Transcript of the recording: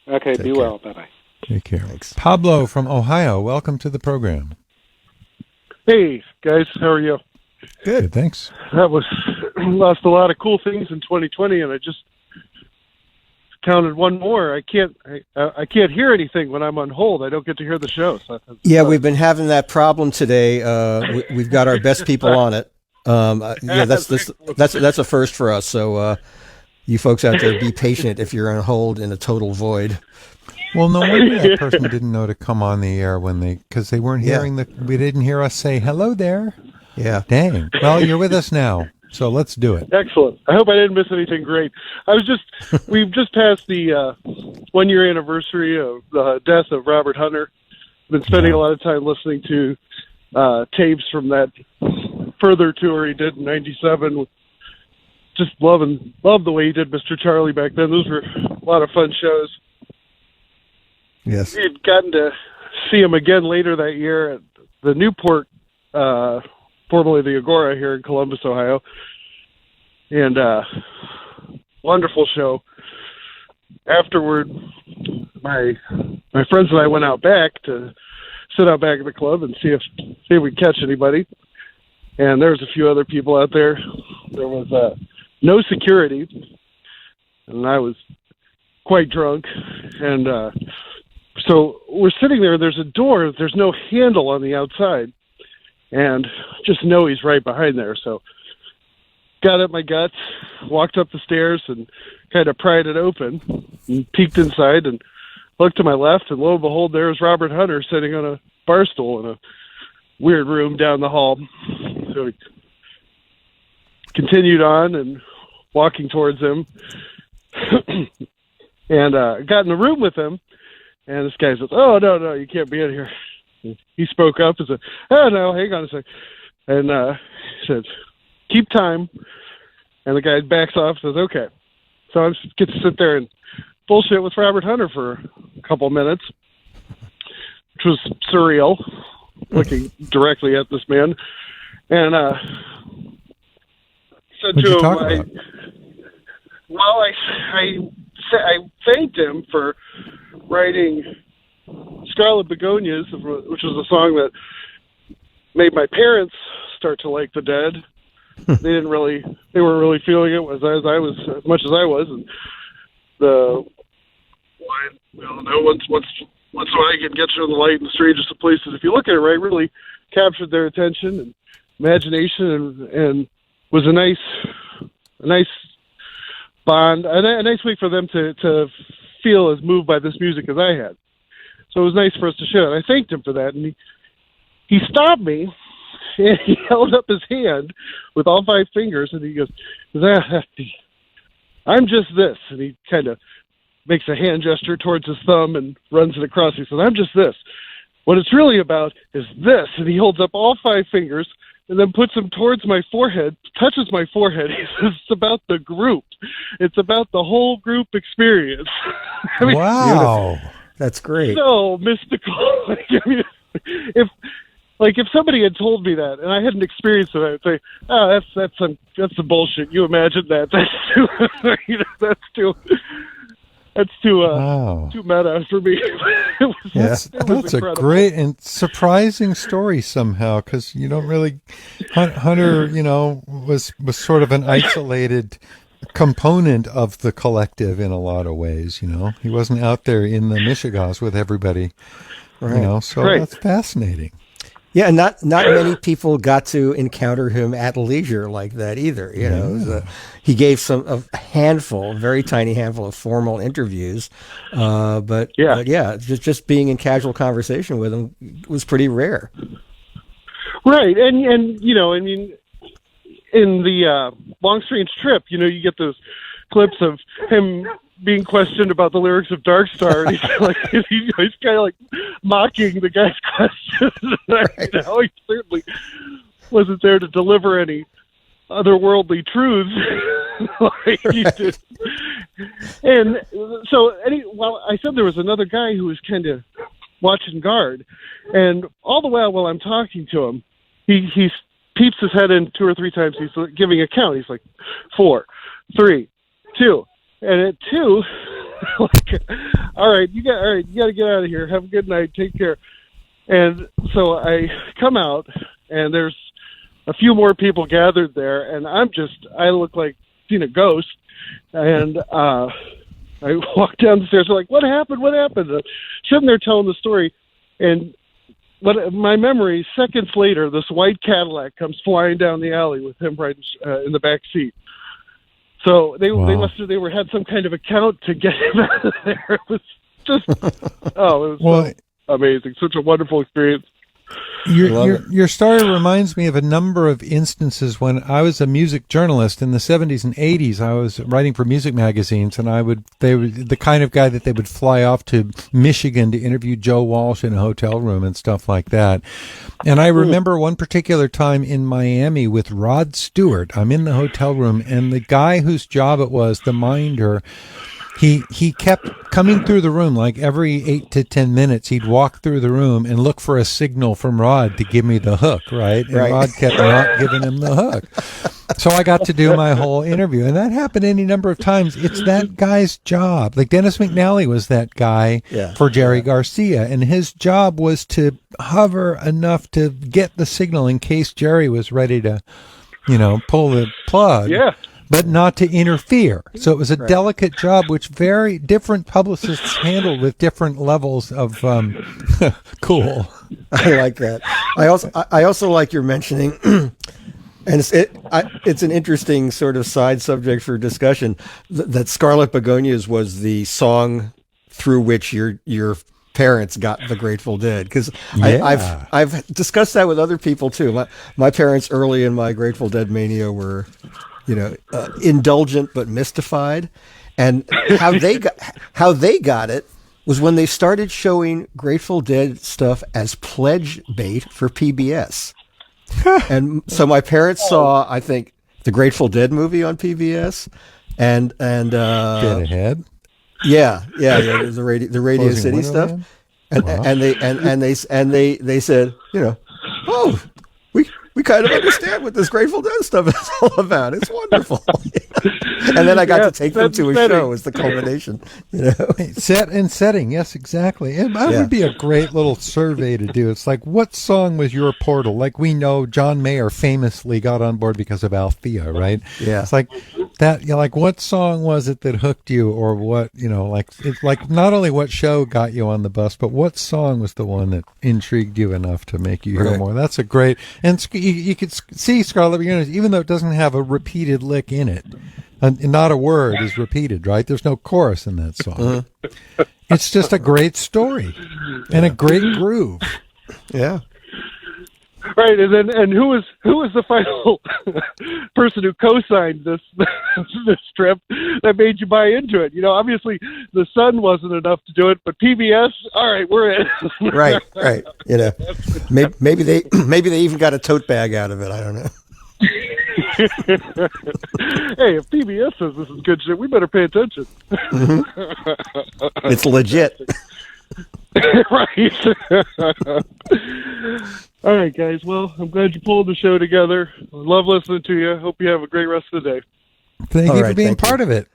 Okay, Take be care. well. Bye-bye. Take care. Thanks. Pablo from Ohio, welcome to the program. Hey, guys, how are you? Good, thanks. That was lost a lot of cool things in 2020, and I just counted one more. I can't hear anything when I'm on hold. I don't get to hear the show. So Yeah, we've been having that problem today. We've got our best people on it. Yeah, that's a first for us. So you folks out there, be patient if you're on hold in a total void. Well, no wonder that person didn't know to come on the air because they weren't hearing we didn't hear us say hello there. Yeah. Dang. Well, you're with us now, so let's do it. Excellent. I hope I didn't miss anything great. We've just passed the 1 year anniversary of the death of Robert Hunter. I've been spending a lot of time listening to tapes from that further tour he did in '97. Just love the way he did Mr. Charlie back then. Those were a lot of fun shows. Yes. We had gotten to see him again later that year at the Newport, formerly the Agora here in Columbus, Ohio. And wonderful show. Afterward, my friends and I went out back to sit out back at the club and see if we could catch anybody. And there was a few other people out there. There was no security, and I was quite drunk. And so we're sitting there. There's a door. There's no handle on the outside, and just know he's right behind there. So got up my guts, walked up the stairs, and kind of pried it open and peeked inside and looked to my left, and lo and behold, there was Robert Hunter sitting on a bar stool in a weird room down the hall. So we continued on and walking towards him and got in the room with him, and this guy says, "Oh, no, you can't be in here." He spoke up and said, "Oh, no, hang on a sec." And he said, "Keep time." And the guy backs off and says, "Okay." So I just get to sit there and bullshit with Robert Hunter for a couple minutes, which was surreal, looking directly at this man. And said What'd to you him, talk about? I thanked him for writing Scarlet Begonias, which was a song that made my parents start to like the Dead. They weren't really feeling it as much as I was. And the line, we all know, once I can get you on the light in the strangest of places, if you look at it right, really captured their attention and imagination, and was a nice bond, a nice way for them to feel as moved by this music as I had. So it was nice for us to share. And I thanked him for that, and he stopped me, and he held up his hand with all 5 fingers, and he goes, "I'm just this," and he kind of makes a hand gesture towards his thumb and runs it across. He says, "I'm just this. What it's really about is this," and he holds up all 5 fingers and then puts them towards my forehead, touches my forehead. He says, "It's about the group. It's about the whole group experience." I mean, Wow. That's great. so mystical. If somebody had told me that and I hadn't experienced it, I'd say, "Oh, that's some bullshit. You imagine that? That's too Wow. too meta for me." That's a incredible. great and surprising story somehow, because you don't really Hunter, was sort of an isolated component of the collective in a lot of ways. He wasn't out there in the Michigas with everybody. Right. So Right. that's fascinating. Yeah, and not many people got to encounter him at leisure like that either. It was he gave a very tiny handful of formal interviews, but just being in casual conversation with him was pretty rare. Right, and I mean, in the Long Strange Trip, you get those clips of him being questioned about the lyrics of Dark Star, and he's kind of like mocking the guy's questions. He certainly wasn't there to deliver any otherworldly truths like he did. And so, I said there was another guy who was kind of watching guard, and all the while I'm talking to him, he peeps his head in 2 or 3 times. He's giving a count. He's like, 4, 3, 2. And at 2, like, all right, you got to get out of here. Have a good night. Take care. And so I come out, and there's a few more people gathered there, and I look like seen a ghost. And I walk down the stairs. They're like, what happened? What happened? I'm sitting there telling the story, and my memory, seconds later, this white Cadillac comes flying down the alley with him right in the back seat. So they had some kind of account to get him out of there. It was just it was so amazing, such a wonderful experience. Your story reminds me of a number of instances when I was a music journalist in the 70s and 80s. I was writing for music magazines, and they were the kind of guy that they would fly off to Michigan to interview Joe Walsh in a hotel room and stuff like that. And I remember one particular time in Miami with Rod Stewart. I'm in the hotel room, and the guy whose job it was, the minder, He kept coming through the room, like every 8 to 10 minutes. He'd walk through the room and look for a signal from Rod to give me the hook, right? And Rod kept not giving him the hook. So I got to do my whole interview, and that happened any number of times. It's that guy's job. Like Dennis McNally was that guy for Jerry Garcia, and his job was to hover enough to get the signal in case Jerry was ready to, pull the plug. Yeah. But not to interfere. So it was a delicate job, which very different publicists handled with different levels of cool. I like that. I also like your mentioning, and it's an interesting sort of side subject for discussion, that Scarlet Begonias was the song through which your parents got the Grateful Dead, because I've discussed that with other people too. My parents early in my Grateful Dead mania were indulgent but mystified, and how they got it was when they started showing Grateful Dead stuff as pledge bait for PBS. And so my parents saw, I think, the Grateful Dead movie on PBS, and Dead Ahead. The Radio Closing City stuff, Wonderland? and they said, we kind of understand what this Grateful Dead stuff is all about. It's wonderful. And then I got to take them to a show as the culmination. Set and setting, yes, exactly. And that would be a great little survey to do. It's like, what song was your portal? Like, we know John Mayer famously got on board because of Althea, right? Yeah. It's like that. Like, what song was it that hooked you, or what? It's like not only what show got you on the bus, but what song was the one that intrigued you enough to make you hear more? That's a great. And you could see Scarlet Begonias, even though it doesn't have a repeated lick in it. And not a word is repeated, right? There's no chorus in that song. It's just a great story and a great groove. Yeah. Right, and who was the final person who co-signed this trip that made you buy into it? Obviously the Sun wasn't enough to do it, but PBS, all right, we're in. right. Maybe they even got a tote bag out of it. I don't know. Hey, if PBS says this is good shit, we better pay attention. It's legit. Right. All right, guys. Well, I'm glad you pulled the show together. I love listening to you. Hope you have a great rest of the day. Thank you for being part of it.